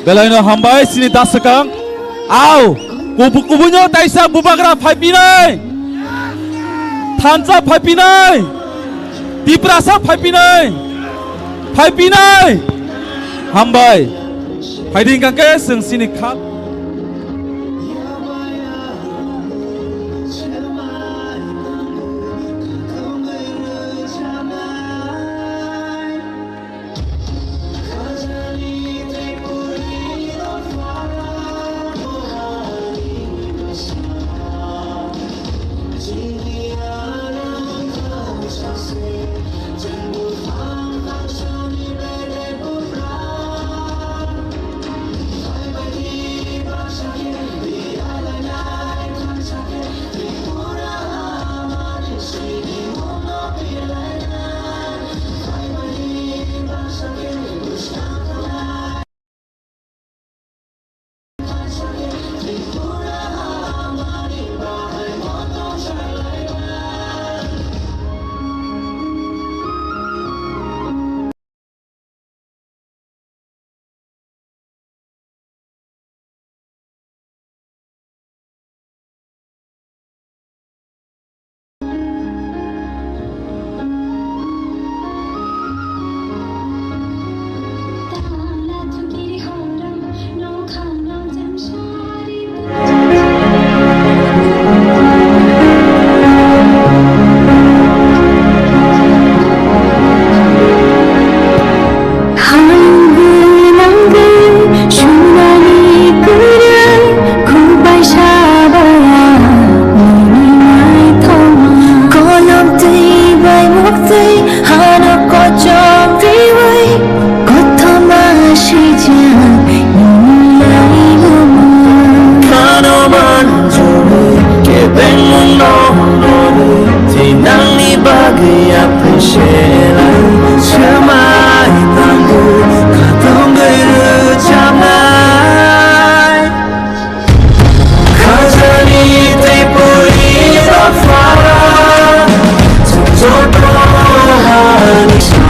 Belaino hambai sini dasakang au kubu-kubunyo taisa bubagra phaipinai thansa phaipinai diprasa phaipinai hambai phaiding kangke sing sini khat thì nắng đi bagay ap shela chamai tangu katong gairu chamai khajani te puri rafara joto hani sa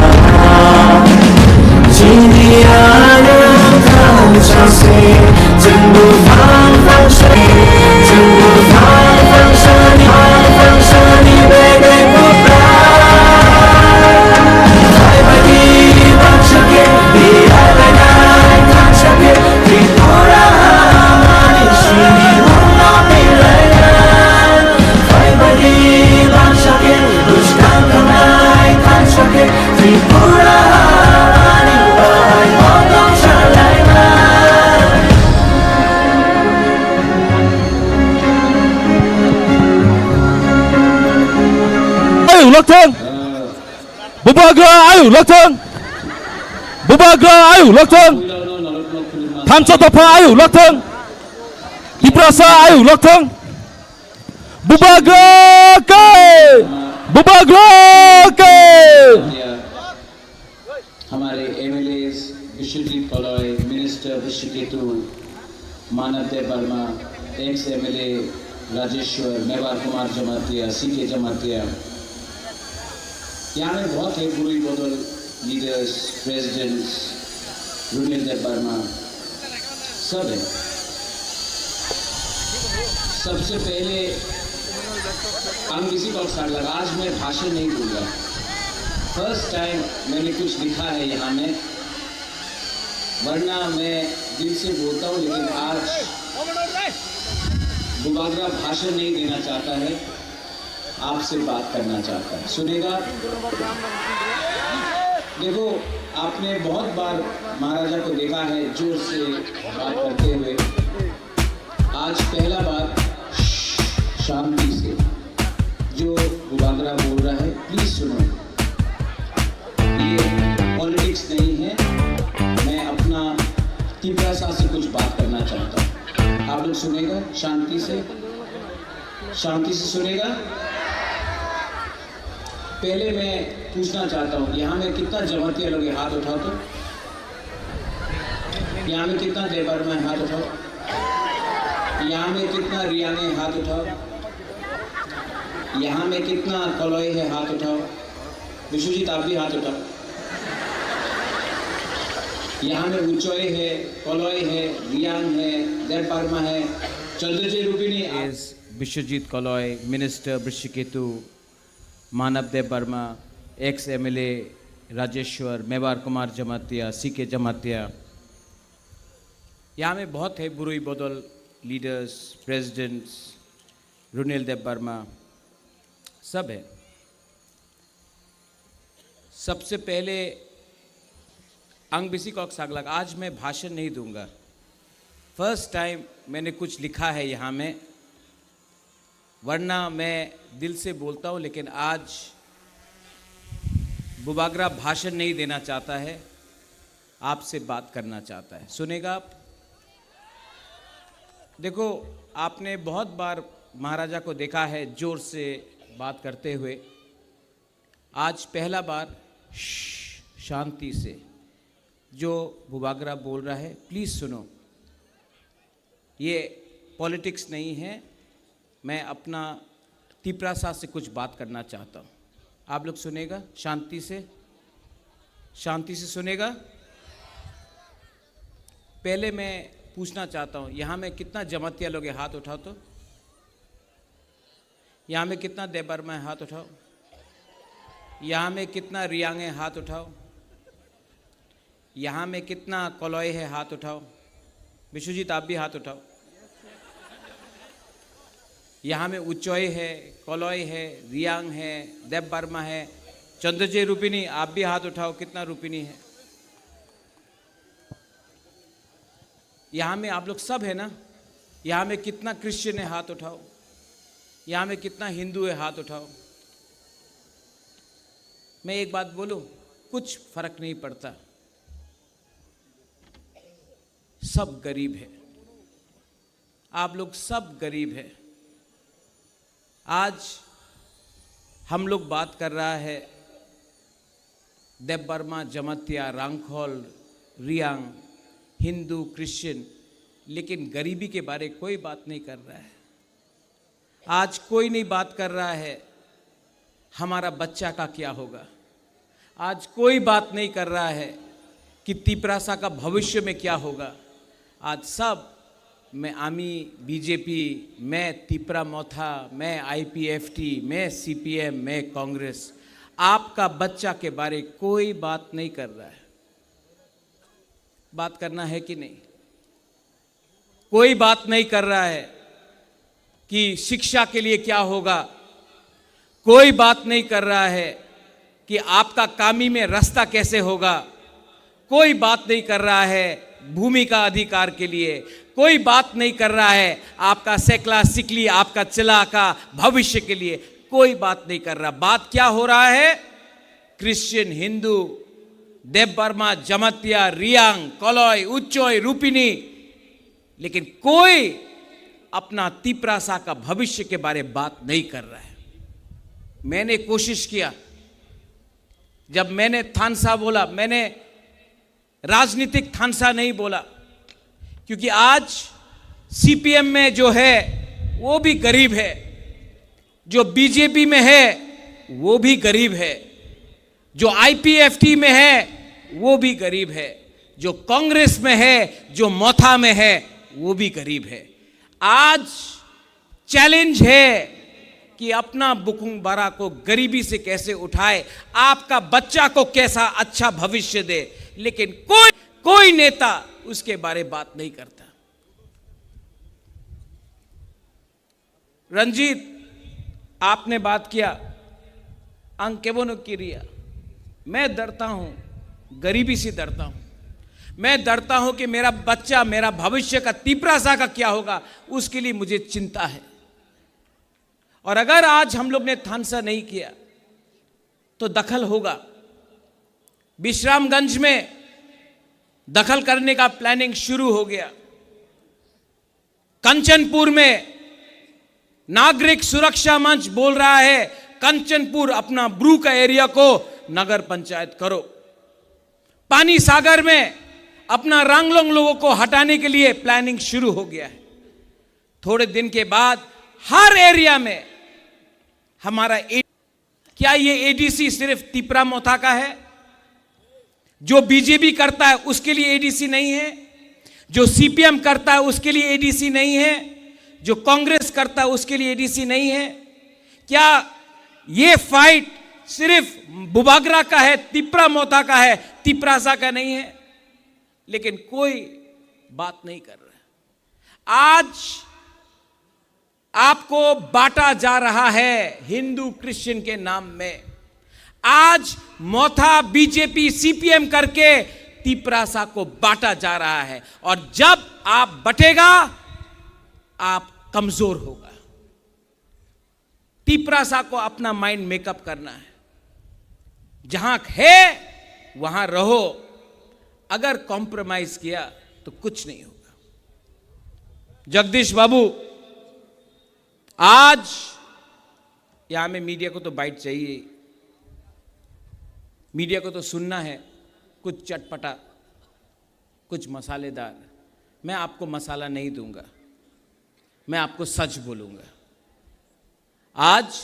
jinianu kan chase jumbu fang fang shani jumbu fang fang shani fang shani bege putra hai bagi bachke biar benai kachke tripura manishini unna milaya hai bagi bachke dushkan kanai kachke tripura mani bai odong chalai Ayo Lokthong Bubagra ayo Lokthong Bubagra ayo Lokthong Thamsa Topa ayo Lokthong Diprasa ayo Lokthong Bubagra ke Bubagra ke हमारे MLAs Vishwajit Kalai, minister Vishwaketu, Manav Dev Varma, ex MLA Rajeshwar, Mewar Kumar Jamatia, CK Jamatia, यहाँ में बहुत है बुरी बदल leaders, presidents, Runil Dev Varma, सब है। सबसे पहले हम किसी को लगा आज मैं भाषण नहीं दूंगा। फर्स्ट टाइम मैंने कुछ लिखा है यहाँ में, वरना मैं दिल से बोलता हूँ, लेकिन आज बुबागरा भाषण नहीं देना चाहता है, आपसे बात करना चाहता है। सुनेगा? देखो, आपने बहुत बार महाराजा को देखा है जोर से बात करते हुए, आज पहला बार शांति से जो बुबागरा बोल रहा है प्लीज सुनो। ये पॉलिटिक्स नहीं है, मैं अपना तीव्रता से कुछ बात करना चाहता हूँ। आप लोग सुनेगा शांति से सुनेगा। पहले मैं पूछना चाहता हूँ, यहाँ में कितना जमातिया लोग हाथ उठाओ तो, यहाँ में कितना देवर में हाथ उठाओ, यहाँ में कितना रियाने हाथ उठाओ, यहाँ में कितना कलॉय है हाथ उठाओ। विश्वजीत आप भी हाथ उठाओ। यहाँ में उच्चोय है, कलॉय है, रियांग है, देव वर्मा है, चंद्रजी रूपिणी इज Vishwajit Kalai, minister Vishwaketu, Manav Dev Varma, ex MLA Rajeshwar, Mewar Kumar Jamatia, CK Jamatia. यहाँ में बहुत है बुरी बदल लीडर्स, प्रेसिडेंट्स, रुनिल देव वर्मा, सब है। सबसे पहले अंगबिसी कॉक सागलक, आज मैं भाषण नहीं दूंगा। फर्स्ट टाइम मैंने कुछ लिखा है यहाँ में, वरना मैं दिल से बोलता हूँ, लेकिन आज बुबागरा भाषण नहीं देना चाहता है, आपसे बात करना चाहता है। सुनेगा आप? देखो, आपने बहुत बार महाराजा को देखा है जोर से बात करते हुए, आज पहला बार शांति से जो बुबागरा बोल रहा है प्लीज़ सुनो। ये पॉलिटिक्स नहीं है, मैं अपना तीव्रता से कुछ बात करना चाहता हूँ। आप लोग सुनेगा शांति से सुनेगा। पहले मैं पूछना चाहता हूँ, यहाँ में कितना जमातिया लोग हाथ उठाओ तो, यहाँ में कितना देवर में हाथ उठाओ, यहाँ में कितना रियांगे हाथ उठाओ, यहाँ में कितना कलॉय है हाथ उठाओ। विश्वजीत आप भी हाथ उठाओ। यहाँ में उच्चोय है, कलॉय है, रियांग है, देव वर्मा है, चंद्रजी रूपिणी आप भी हाथ उठाओ। कितना रूपिणी है? यहाँ में आप लोग सब है ना? यहाँ में कितना क्रिश्चियन है हाथ उठाओ। यहाँ में कितना हिंदू है हाथ उठाओ। मैं एक बात बोलूं, कुछ फर्क नहीं पड़ता, सब गरीब है। आप लोग सब गरीब है। आज हम लोग बात कर रहा है देव बर्मा, जमातिया, रांखोल, रियांग, हिंदू, क्रिश्चियन, लेकिन गरीबी के बारे कोई बात नहीं कर रहा है। आज कोई नहीं बात कर रहा है हमारा बच्चा का क्या होगा। आज कोई बात नहीं कर रहा है कि तिपरासा का भविष्य में क्या होगा। आज सब, मैं आमी बीजेपी, मैं तिपरा मोथा, मैं आईपीएफटी, मैं सीपीएम, मैं कांग्रेस, आपका बच्चा के बारे कोई बात नहीं कर रहा है। बात करना है कि नहीं? कोई बात नहीं कर रहा है कि शिक्षा के लिए क्या होगा। कोई बात नहीं कर रहा है कि आपका कामी में रास्ता कैसे होगा। कोई बात नहीं कर रहा है भूमि का अधिकार के लिए। कोई बात नहीं कर रहा है आपका सेकला सिकली, आपका चिला का भविष्य के लिए। कोई बात नहीं कर रहा। बात क्या हो रहा है? क्रिश्चियन, हिंदू, देव बर्मा, जमातिया, रियांग, कलॉय, उच्चोय, रूपिनी, लेकिन कोई अपना तिपरासा का भविष्य के बारे बात नहीं कर रहा है। मैंने कोशिश किया, जब मैंने थानसा बोला, मैंने राजनीतिक थानसा नहीं बोला, क्योंकि आज सीपीएम में जो है वो भी गरीब है, जो बीजेपी में है वो भी गरीब है, जो आईपीएफटी में है वो भी गरीब है, जो कांग्रेस में है, जो मोथा में है वो भी गरीब है। आज चैलेंज है कि अपना बुकुंग बारा को गरीबी से कैसे उठाए, आपका बच्चा को कैसा अच्छा भविष्य दे, लेकिन कोई नेता उसके बारे बात नहीं करता। रंजीत, आपने बात किया अंकेबोनो किरिया। मैं डरता हूं, गरीबी से डरता हूं। मैं डरता हूं कि मेरा बच्चा, मेरा भविष्य का तिपरासा का क्या होगा, उसके लिए मुझे चिंता है। और अगर आज हम लोग ने थानसा नहीं किया तो दखल होगा। विश्रामगंज में दखल करने का प्लानिंग शुरू हो गया। कंचनपुर में नागरिक सुरक्षा मंच बोल रहा है कंचनपुर अपना ब्रू का एरिया को नगर पंचायत करो। पानी सागर में अपना रांगलोंग लोगों को हटाने के लिए प्लानिंग शुरू हो गया है। थोड़े दिन के बाद हर एरिया में हमारा क्या ये एडीसी सिर्फ तिपरा मोथा का है? जो बीजेपी करता है उसके लिए एडीसी नहीं है? जो सीपीएम करता है उसके लिए एडीसी नहीं है? जो कांग्रेस करता है उसके लिए एडीसी नहीं है? क्या ये फाइट सिर्फ बुबागरा का है, तिपरा मोथा का है, तिपरासा का नहीं है? लेकिन कोई बात नहीं कर रहा। आज आपको बांटा जा रहा है हिंदू क्रिश्चियन के नाम में। आज मोथा, बीजेपी, सीपीएम करके तिपरासा को बांटा जा रहा है, और जब आप बटेगा आप कमजोर होगा। तिपरासा को अपना माइंड मेकअप करना है। जहां है वहां रहो। अगर कॉम्प्रोमाइज किया तो कुछ नहीं होगा। जगदीश बाबू, आज यहां में मीडिया को तो बाइट चाहिए, मीडिया को तो सुनना है कुछ चटपटा, कुछ मसालेदार। मैं आपको मसाला नहीं दूंगा, मैं आपको सच बोलूंगा। आज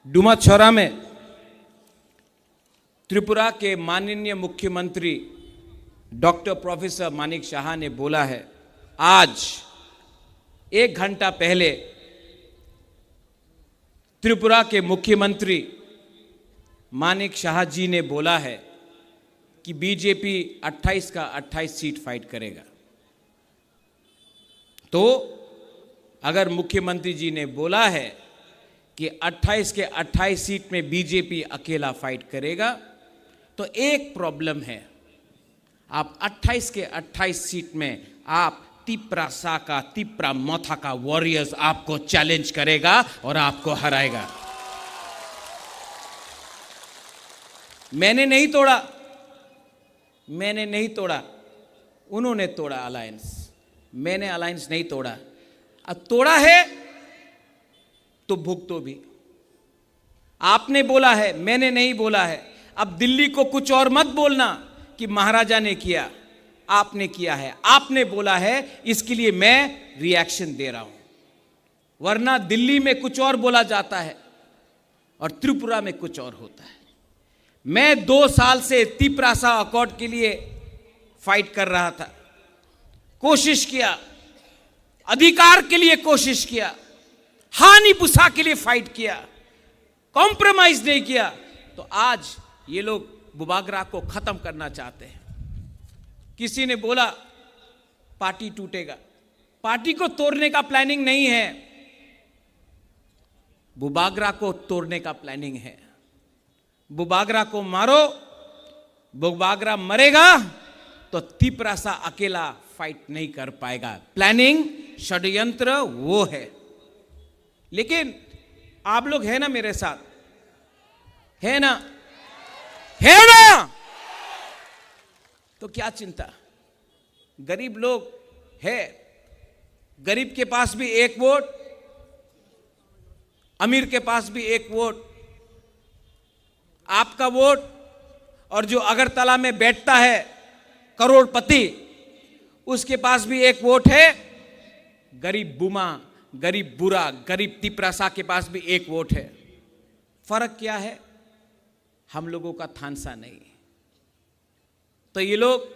डुमाछौरा में त्रिपुरा के माननीय मुख्यमंत्री डॉक्टर प्रोफेसर मानिक शाह ने बोला है, आज 1 घंटा पहले त्रिपुरा के मुख्यमंत्री मानिक शाह जी ने बोला है कि बीजेपी 28 का 28 सीट फाइट करेगा। तो अगर मुख्यमंत्री जी ने बोला है कि 28 के 28 सीट में बीजेपी अकेला फाइट करेगा, तो एक प्रॉब्लम है। आप 28 के 28 सीट में आप तिपरासा का, तिपरा मोथा का वॉरियर्स आपको चैलेंज करेगा और आपको हराएगा। मैंने नहीं तोड़ा, मैंने नहीं तोड़ा, उन्होंने तोड़ा अलायंस। मैंने अलायंस नहीं तोड़ा। अब तोड़ा है तो भुगतो भी। आपने बोला है, मैंने नहीं बोला है। अब दिल्ली को कुछ और मत बोलना कि महाराजा ने किया, आपने किया है, आपने बोला है, इसके लिए मैं रिएक्शन दे रहा हूं। वरना दिल्ली में कुछ और बोला जाता है और त्रिपुरा में कुछ और होता है। मैं 2 साल से तिपरासा अकॉर्ड के लिए फाइट कर रहा था, कोशिश किया, अधिकार के लिए कोशिश किया, हानि पुसा के लिए फाइट किया, कॉम्प्रोमाइज नहीं किया। तो आज ये लोग बुबागरा को खत्म करना चाहते हैं। किसी ने बोला पार्टी टूटेगा, पार्टी को तोड़ने का प्लानिंग नहीं है, बुबागरा को तोड़ने का प्लानिंग है। बुबागरा को मारो, बुबागरा मरेगा तो तिपरासा अकेला फाइट नहीं कर पाएगा। प्लानिंग, षड्यंत्र वो है। लेकिन आप लोग है ना मेरे साथ, है ना, है ना? तो क्या चिंता, गरीब लोग है, गरीब के पास भी एक वोट, अमीर के पास भी एक वोट। आपका वोट और जो अगरतला में बैठता है करोड़पति, उसके पास भी एक वोट है। गरीब बुमा, गरीब बुरा, गरीब तिपरासा के पास भी एक वोट है। फर्क क्या है? हम लोगों का थानसा नहीं। तो ये लोग,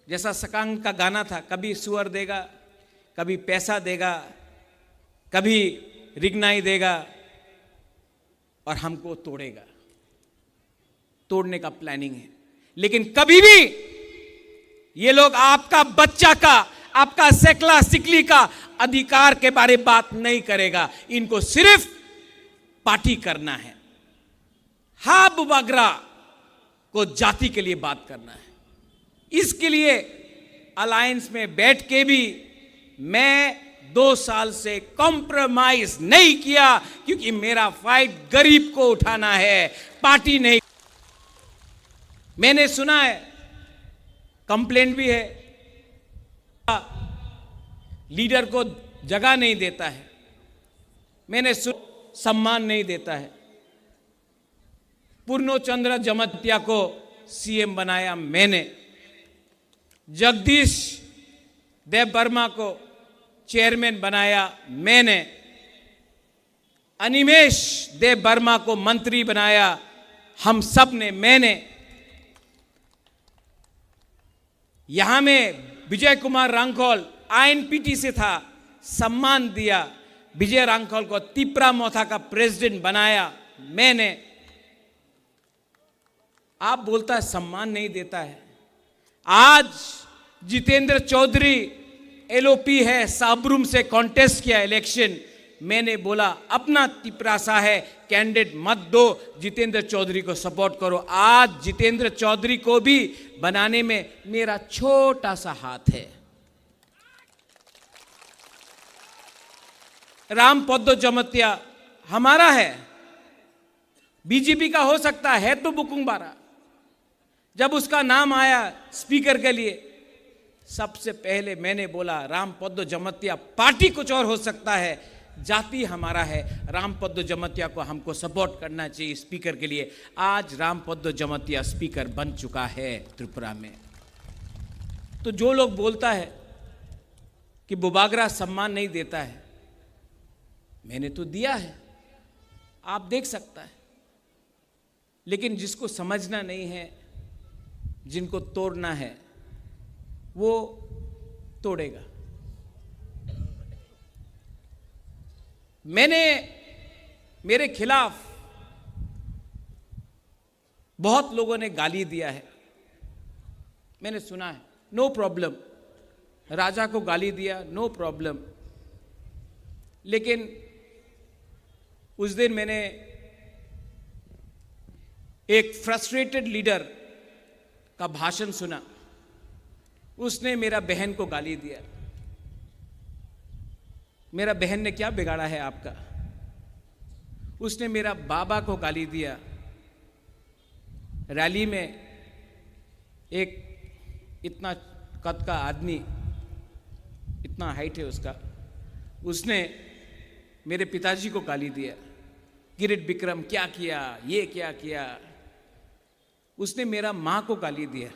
जैसा सकांग का गाना था, कभी सुअर देगा, कभी पैसा देगा, कभी रिगनाई देगा और हमको तोड़ेगा। तोड़ने का प्लानिंग है। लेकिन कभी भी ये लोग आपका बच्चा का, आपका सेकला सिकली का अधिकार के बारे में बात नहीं करेगा। इनको सिर्फ पार्टी करना है। हाँ, बुबागरा को जाति के लिए बात करना है। इसके लिए अलायंस में बैठ के भी मैं 2 साल से कॉम्प्रोमाइज नहीं किया, क्योंकि मेरा फाइट गरीब को उठाना है, पार्टी नहीं। मैंने सुना है, कंप्लेंट भी है, लीडर को जगह नहीं देता है, मैंने सम्मान नहीं देता है। पूर्णचंद्र जमतिया को सीएम बनाया मैंने, जगदीश देव वर्मा को चेयरमैन बनाया मैंने, अनिमेश देव वर्मा को मंत्री बनाया हम सब ने, मैंने। यहां में विजय कुमार रांखोल आईएनपीटी से था, सम्मान दिया। विजय रांखोल को तिपरा मोथा का प्रेसिडेंट बनाया मैंने। आप बोलता है सम्मान नहीं देता है। आज जितेंद्र चौधरी एलओपी है, साबरूम से कॉन्टेस्ट किया इलेक्शन। मैंने बोला अपना तिपरासा है, कैंडिडेट मत दो, जितेंद्र चौधरी को सपोर्ट करो। आज जितेंद्र चौधरी को भी बनाने में मेरा छोटा सा हाथ है। राम पद्दो जमतिया हमारा है, बीजेपी का हो सकता है तो बुकुंबारा। जब उसका नाम आया स्पीकर के लिए, सबसे पहले मैंने बोला राम पद्दो जमतिया, पार्टी कुछ और हो सकता है, जाति हमारा है, राम पद्दो जमतिया को हमको सपोर्ट करना चाहिए स्पीकर के लिए। आज राम पद्दो जमतिया स्पीकर बन चुका है त्रिपुरा में। तो जो लोग बोलता है कि बुबागरा सम्मान नहीं देता है, मैंने तो दिया है, आप देख सकता है। लेकिन जिसको समझना नहीं है, जिनको तोड़ना है, वो तोड़ेगा। मैंने मेरे खिलाफ बहुत लोगों ने गाली दिया है, मैंने सुना है, नो प्रॉब्लम। राजा को गाली दिया, नो प्रॉब्लम। लेकिन उस दिन मैंने एक फ्रस्ट्रेटेड लीडर का भाषण सुना। उसने मेरा बहन को गाली दिया। मेरा बहन ने क्या बिगाड़ा है आपका? उसने मेरा बाबा को गाली दिया। रैली में एक इतना कद का आदमी, इतना हाइट है उसका, उसने मेरे पिताजी को गाली दिया, किरीट विक्रम क्या किया, ये क्या किया। उसने मेरा माँ को गाली दिया।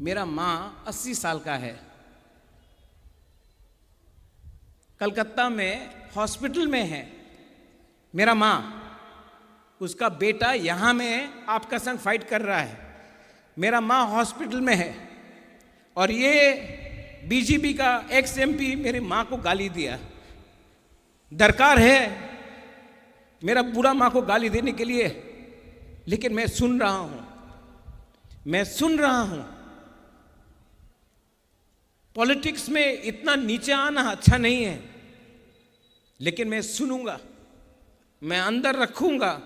मेरा माँ 80 साल का है, कलकत्ता में हॉस्पिटल में है मेरा माँ। उसका बेटा यहाँ में आपका संग फाइट कर रहा है, मेरा माँ हॉस्पिटल में है। और ये बीजेपी का एक्स एमपी मेरी माँ को गाली दिया। दरकार है मेरा बुरा माँ को गाली देने के लिए, लेकिन मैं सुन रहा हूं, मैं सुन रहा हूं। पॉलिटिक्स में इतना नीचे आना अच्छा नहीं है, लेकिन मैं सुनूंगा, मैं अंदर रखूंगा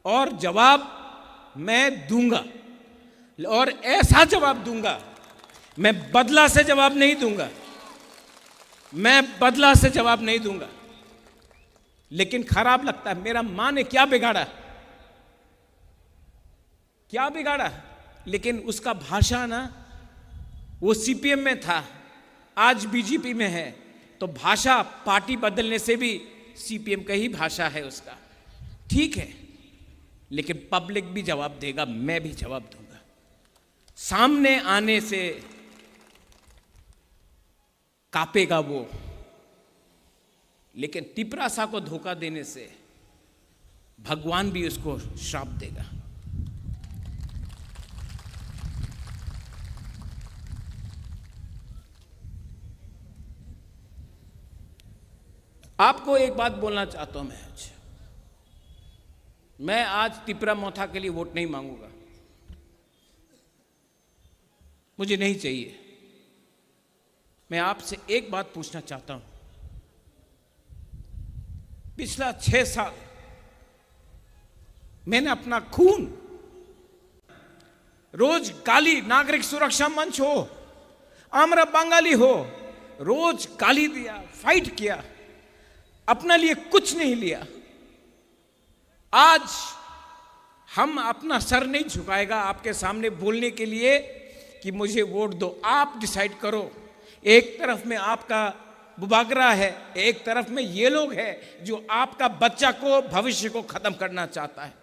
और जवाब मैं दूंगा, और ऐसा जवाब दूंगा। मैं बदला से जवाब नहीं दूंगा, मैं बदला से जवाब नहीं दूंगा। लेकिन खराब लगता है, मेरा मां ने क्या बिगाड़ा, क्या बिगाड़ा। लेकिन उसका भाषा ना, वो सीपीएम में था, आज बीजेपी में है, तो भाषा पार्टी बदलने से भी सीपीएम का ही भाषा है उसका, ठीक है। लेकिन पब्लिक भी जवाब देगा, मैं भी जवाब दूंगा। सामने आने से कांपेगा वो, लेकिन तिपरासा को धोखा देने से भगवान भी उसको श्राप देगा। आपको एक बात बोलना चाहता हूं मैं आज तिपरा मोथा के लिए वोट नहीं मांगूंगा, मुझे नहीं चाहिए। मैं आपसे एक बात पूछना चाहता हूं, पिछला 6 साल मैंने अपना खून, रोज गाली, नागरिक सुरक्षा मंच हो, आमरा बंगाली हो, रोज गाली दिया, फाइट किया, अपने लिए कुछ नहीं लिया। आज हम अपना सर नहीं झुकाएगा आपके सामने बोलने के लिए कि मुझे वोट दो। आप डिसाइड करो। एक तरफ में आपका बुबागरा है, एक तरफ में ये लोग हैं जो आपका बच्चा को, भविष्य को खत्म करना चाहता है।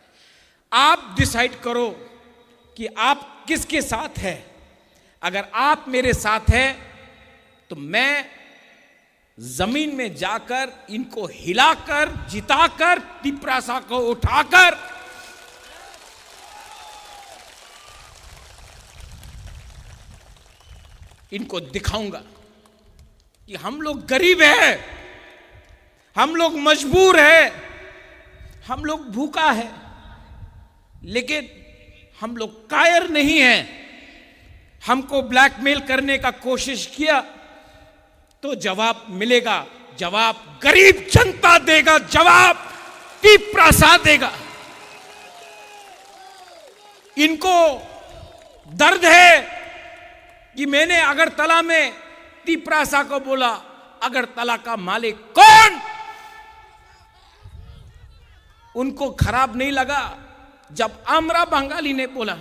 आप डिसाइड करो कि आप किसके साथ हैं। अगर आप मेरे साथ हैं तो मैं जमीन में जाकर इनको हिलाकर, जिताकर, तिपरासा को उठाकर इनको दिखाऊंगा कि हम लोग गरीब हैं, हम लोग मजबूर हैं, हम लोग भूखा है, लेकिन हम लोग कायर नहीं हैं। हमको ब्लैकमेल करने का कोशिश किया तो जवाब मिलेगा, जवाब गरीब जनता देगा, जवाब तिपरासा देगा। इनको दर्द है कि मैंने अगरतला में तिपरासा को बोला, अगरतला का मालिक कौन। उनको खराब नहीं लगा जब आमरा बंगाली ने बोला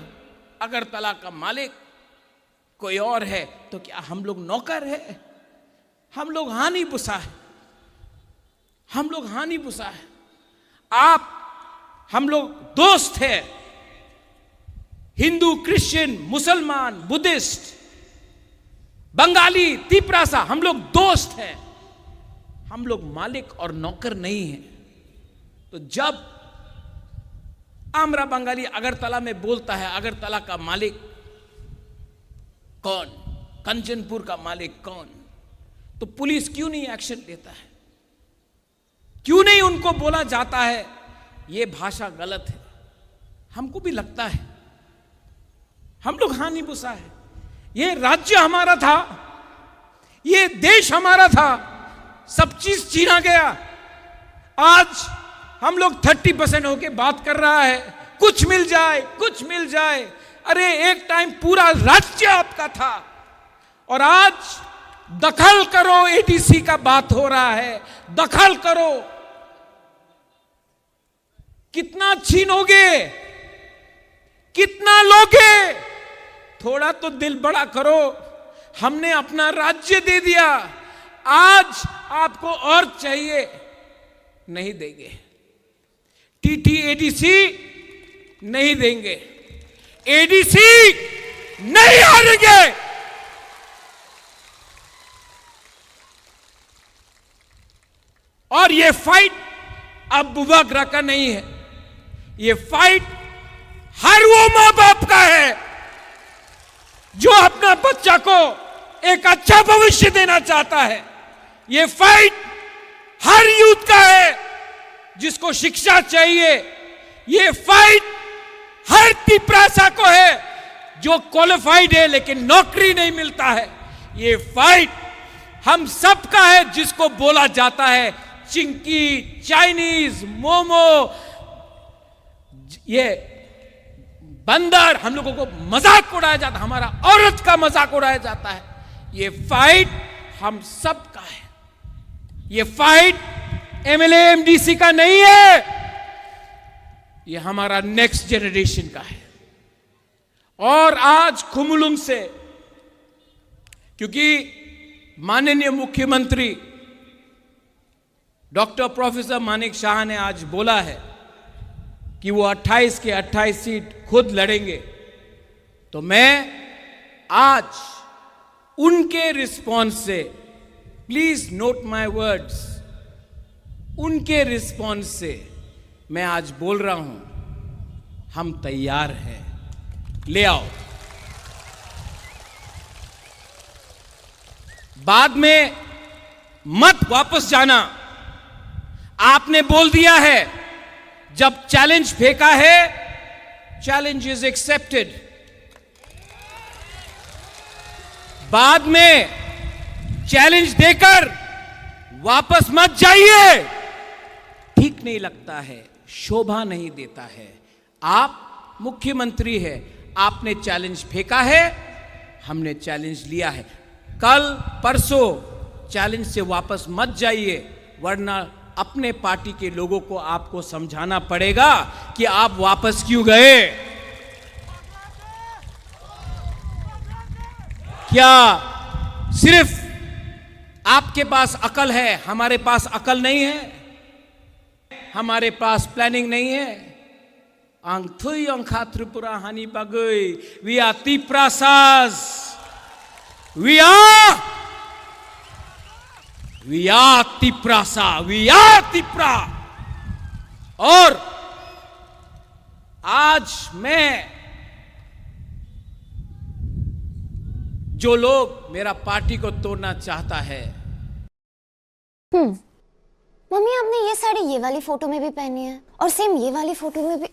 अगरतला का मालिक कोई और है, तो क्या हम लोग नौकर है? हम लोग हानि पुसा है, हम लोग हानि पुसा है। आप, हम लोग दोस्त हैं, हिंदू, क्रिश्चियन, मुसलमान, बुद्धिस्ट, बंगाली, तिपरासा, हम लोग दोस्त हैं, हम लोग मालिक और नौकर नहीं हैं। तो जब आमरा बंगाली अगरतला में बोलता है अगरतला का मालिक कौन, कंचनपुर का मालिक कौन, तो पुलिस क्यों नहीं एक्शन लेता है? क्यों नहीं उनको बोला जाता है ये भाषा गलत है? हमको भी लगता है हम लोग हानि पुसा है। ये राज्य हमारा था, ये देश हमारा था, सब चीज छीना गया। आज हम लोग 30% होके बात कर रहा है, कुछ मिल जाए, कुछ मिल जाए। अरे एक टाइम पूरा राज्य आपका था और आज दखल करो, एडीसी का बात हो रहा है, दखल करो। कितना छीनोगे, कितना लोगे? थोड़ा तो दिल बड़ा करो। हमने अपना राज्य दे दिया, आज आपको और चाहिए, नहीं देंगे। TTADC नहीं देंगे, ADC नहीं हारेंगे। और ये फाइट अब बुबागरा का नहीं है, ये फाइट हर वो मां बाप का है जो अपना बच्चा को एक अच्छा भविष्य देना चाहता है। ये फाइट हर यूथ का है जिसको शिक्षा चाहिए। ये फाइट हर तिपरासा को है जो क्वालिफाइड है लेकिन नौकरी नहीं मिलता है। ये फाइट हम सब का है जिसको बोला जाता है चिंकी, चाइनीज, मोमो, ये बंदर, हम लोगों को मजाक उड़ाया जाता है, हमारा औरत का मजाक उड़ाया जाता है। ये फाइट हम सब का है। ये फाइट MLA MDC का नहीं है, ये हमारा नेक्स्ट जनरेशन का है। और आज खुमलुंग से, क्योंकि माननीय मुख्यमंत्री डॉक्टर प्रोफेसर मानिक शाह ने आज बोला है कि वो 28 के 28 सीट खुद लड़ेंगे, तो मैं आज उनके रिस्पॉन्स से, प्लीज नोट माय वर्ड्स, उनके रिस्पॉन्स से मैं आज बोल रहा हूं, हम तैयार हैं, ले आओ। बाद में मत वापस जाना। आपने बोल दिया है, जब चैलेंज फेंका है, चैलेंज इज एक्सेप्टेड। बाद में चैलेंज देकर वापस मत जाइए, ठीक नहीं लगता है, शोभा नहीं देता है। आप मुख्यमंत्री है, आपने चैलेंज फेंका है, हमने चैलेंज लिया है। कल परसों चैलेंज से वापस मत जाइए, वरना अपने पार्टी के लोगों को आपको समझाना पड़ेगा कि आप वापस क्यों गए। क्या सिर्फ आपके पास अकल है, हमारे पास अकल नहीं है, हमारे पास प्लानिंग नहीं है। आंथुई अंखा त्रिपुरा हानि बगई, we are Tiprasas, we are Tiprasa, we are Tipra. और आज मैं, जो लोग मेरा पार्टी को तोड़ना चाहता है, मम्मी आपने ये साड़ी ये वाली फोटो में भी पहनी है और सेम ये वाली फोटो में भी,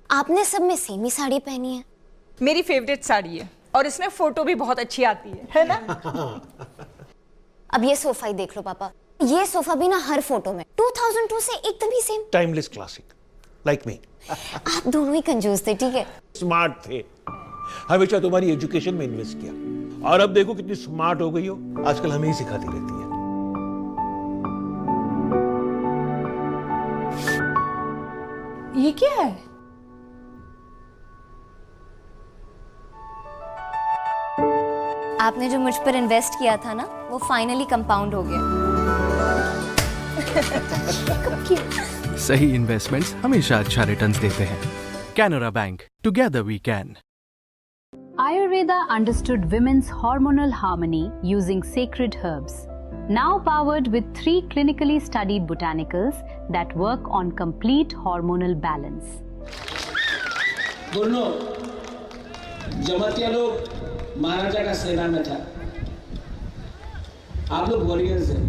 आपने सब में सेम ही साड़ी पहनी है। मेरी फेवरेट साड़ी है और इसमें फोटो भी बहुत अच्छी आती है ना? अब ये सोफा ही देख लो पापा, ये सोफा भी ना हर फोटो में 2002 से एकदम ही same. Timeless classic like me. आप दोनों ही कंजूस थे, ठीक है? स्मार्ट थे, हमेशा तुम्हारी एजुकेशन में इन्वेस्ट किया, और अब देखो कितनी स्मार्ट हो गई हो, आजकल हमें ही सिखाती रहती है। ये क्या है? आपने जो मुझ पर इन्वेस्ट किया था ना, वो फाइनली कंपाउंड हो गया। सही इन्वेस्टमेंट्स हमेशा अच्छा रिटर्न्स देते हैं। Canara Bank, together we can. Ayurveda understood women's hormonal harmony using sacred herbs. Now powered with 3 clinically studied botanicals that work on complete hormonal balance. दोनों जमातिया लोग महाराजा का सेना में था, आप लोग वॉरियर्स हैं।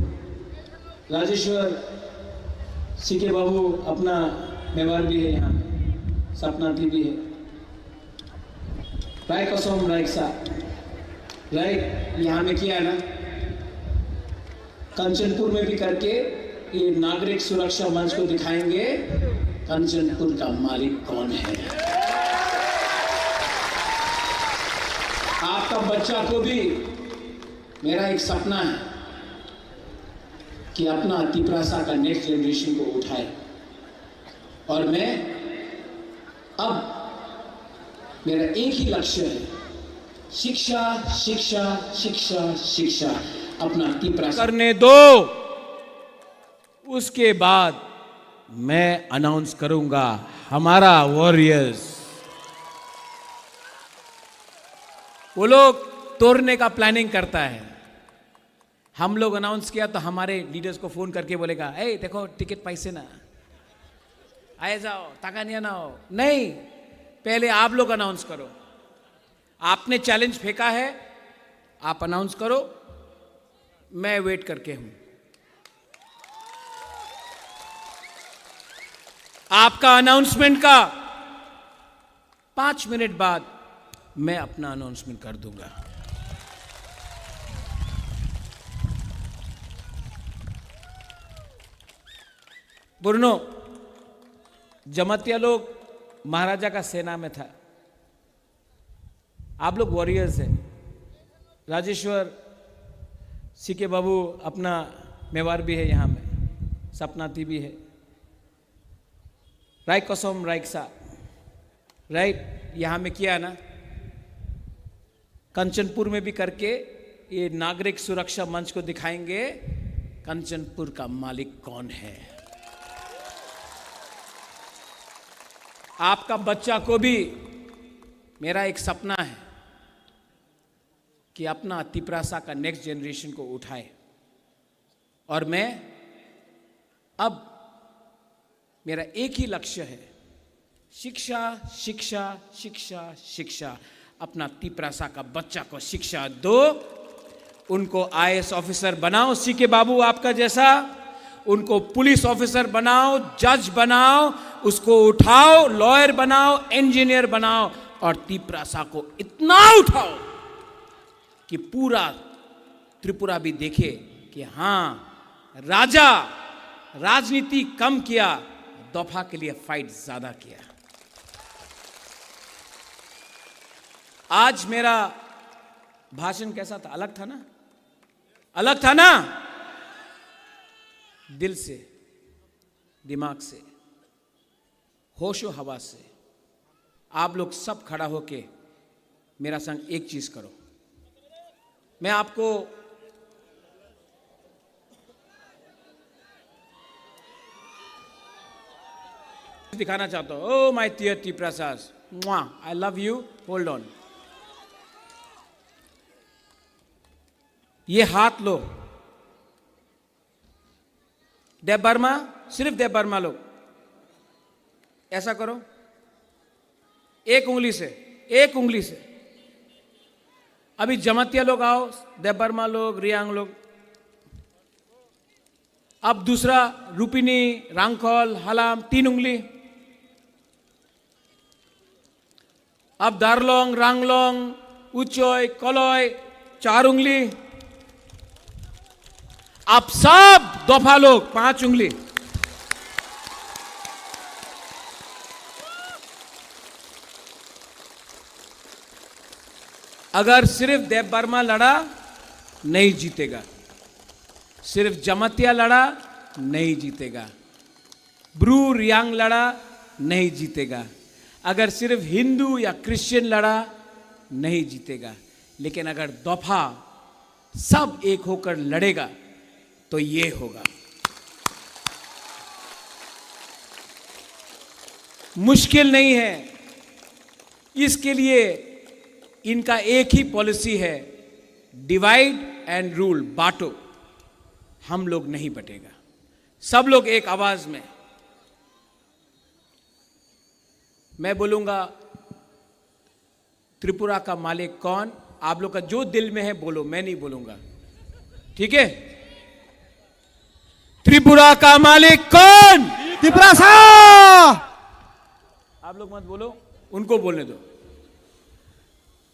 राजेश्वर सीके बाबू अपना मेवाड़ भी है, यहाँ सपना भी है, राय कसम रायसा राय यहाँ में किया है ना, कंचनपुर में भी करके ये नागरिक सुरक्षा मंच को दिखाएंगे कंचनपुर का मालिक कौन है। आपका बच्चा को भी मेरा एक सपना है कि अपना तिपरासा का नेक्स्ट जनरेशन को उठाए, और मैं अब मेरा एक ही लक्ष्य है, शिक्षा शिक्षा शिक्षा शिक्षा। अपना तिपरासा करने दो, उसके बाद मैं अनाउंस करूंगा हमारा वॉरियर्स। वो लोग तोड़ने का प्लानिंग करता है, हम लोग अनाउंस किया तो हमारे लीडर्स को फोन करके बोलेगा, ए देखो टिकट पैसे ना आए जाओ, ताका नहीं ना हो। नहीं, पहले आप लोग अनाउंस करो। आपने चैलेंज फेंका है, आप अनाउंस करो, मैं वेट करके हूं। आपका अनाउंसमेंट का 5 मिनट बाद मैं अपना अनाउंसमेंट कर दूंगा। बुरनो, जमातिया लोग महाराजा का सेना में था, आप लोग वॉरियर्स हैं। राजेश्वर सीके बाबू अपना मेवार भी है यहाँ में, सपनाती भी है, राय कसम रायकसा राइट यहाँ में किया ना, कंचनपुर में भी करके ये नागरिक सुरक्षा मंच को दिखाएंगे कंचनपुर का मालिक कौन है। आपका बच्चा को भी मेरा एक सपना है कि अपना तिपरासा का नेक्स्ट जनरेशन को उठाए, और मैं अब मेरा एक ही लक्ष्य है, शिक्षा शिक्षा शिक्षा शिक्षा। अपना तिपरासा का बच्चा को शिक्षा दो, उनको आईएएस ऑफिसर बनाओ सीके बाबू आपका जैसा, उनको पुलिस ऑफिसर बनाओ, जज बनाओ, उसको उठाओ, लॉयर बनाओ, इंजीनियर बनाओ, और तिपरासा को इतना उठाओ कि पूरा त्रिपुरा भी देखे कि हां राजा राजनीति कम किया, दफा के लिए फाइट ज्यादा किया। आज मेरा भाषण कैसा था? अलग था ना? अलग था ना? दिल से, दिमाग से, होशो हवा से। आप लोग सब खड़ा होके मेरा संग एक चीज करो। मैं आपको दिखाना चाहता हूं। Oh my dear Tiprasa, I love you, hold on. ये हाथ लो, देव बर्मा, सिर्फ देव बर्मा लोग ऐसा करो, एक उंगली से, एक उंगली से। अभी जमातिया लोग आओ, देव बर्मा लोग, रियांग लोग। अब दूसरा रूपिनी, रांगखोल, हलाम, 3 उंगली। अब दारलोंग, रांगलोंग, उचोय, कलोय, 4 उंगली। आप सब दोफा लोग 5 उंगली। अगर सिर्फ देव बर्मा लड़ा नहीं जीतेगा, सिर्फ जमातिया लड़ा नहीं जीतेगा, ब्रू रियांग लड़ा नहीं जीतेगा, अगर सिर्फ हिंदू या क्रिश्चियन लड़ा नहीं जीतेगा, लेकिन अगर दफा सब एक होकर लड़ेगा तो ये होगा। मुश्किल नहीं है, इसके लिए इनका एक ही पॉलिसी है, डिवाइड एंड रूल, बांटो। हम लोग नहीं बटेगा, सब लोग एक आवाज में। मैं बोलूंगा त्रिपुरा का मालिक कौन, आप लोग का जो दिल में है बोलो, मैं नहीं बोलूंगा, ठीक है? त्रिपुरा का मालिक कौन? तिपरासा। आप लोग मत बोलो, उनको बोलने दो।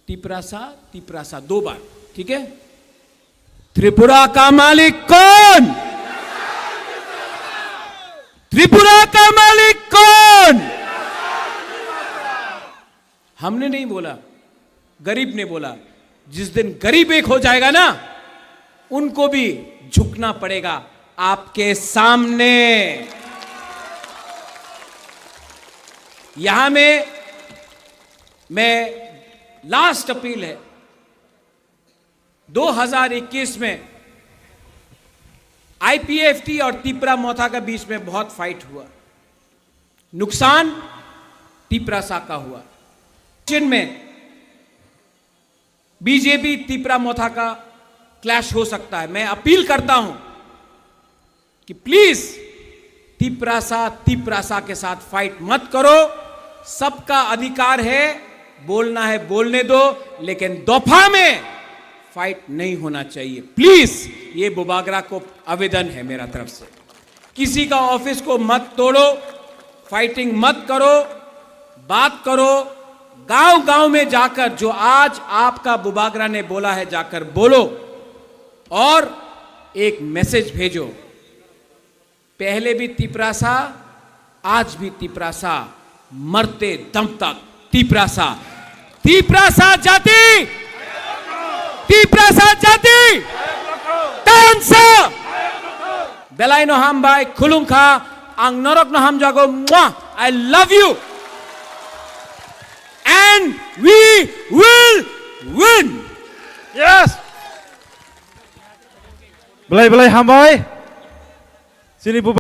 तिपरासा, तिपरासा 2 बार, ठीक है? त्रिपुरा का मालिक कौन? त्रिपुरा का मालिक कौन? हमने नहीं बोला, गरीब ने बोला। जिस दिन गरीब एक हो जाएगा ना, उनको भी झुकना पड़ेगा आपके सामने। यहां में मैं लास्ट अपील है, 2021 में आईपीएफटी और तिपरा मोथा के बीच में बहुत फाइट हुआ, नुकसान तिपरासा का हुआ। में बीजेपी तिपरा मोथा का क्लैश हो सकता है। मैं अपील करता हूं कि प्लीज तिपरासा के साथ फाइट मत करो। सबका अधिकार है, बोलना है बोलने दो, लेकिन दोफा में फाइट नहीं होना चाहिए। प्लीज, ये बुबागरा को आवेदन है मेरा तरफ से। किसी का ऑफिस को मत तोड़ो, फाइटिंग मत करो, बात करो। गांव गांव में जाकर जो आज आपका बुबागरा ने बोला है, जाकर बोलो और एक मैसेज भेजो। पहले भी तिपरासा, आज भी तिपरासा, मरते दम तक तिपरासा। तिपरासा जाति, तिपरासा जाति, tansa Belai no hambai khulungkha ang norok no hamjago. I love you and we will win. Yes. Belai hambai. Sini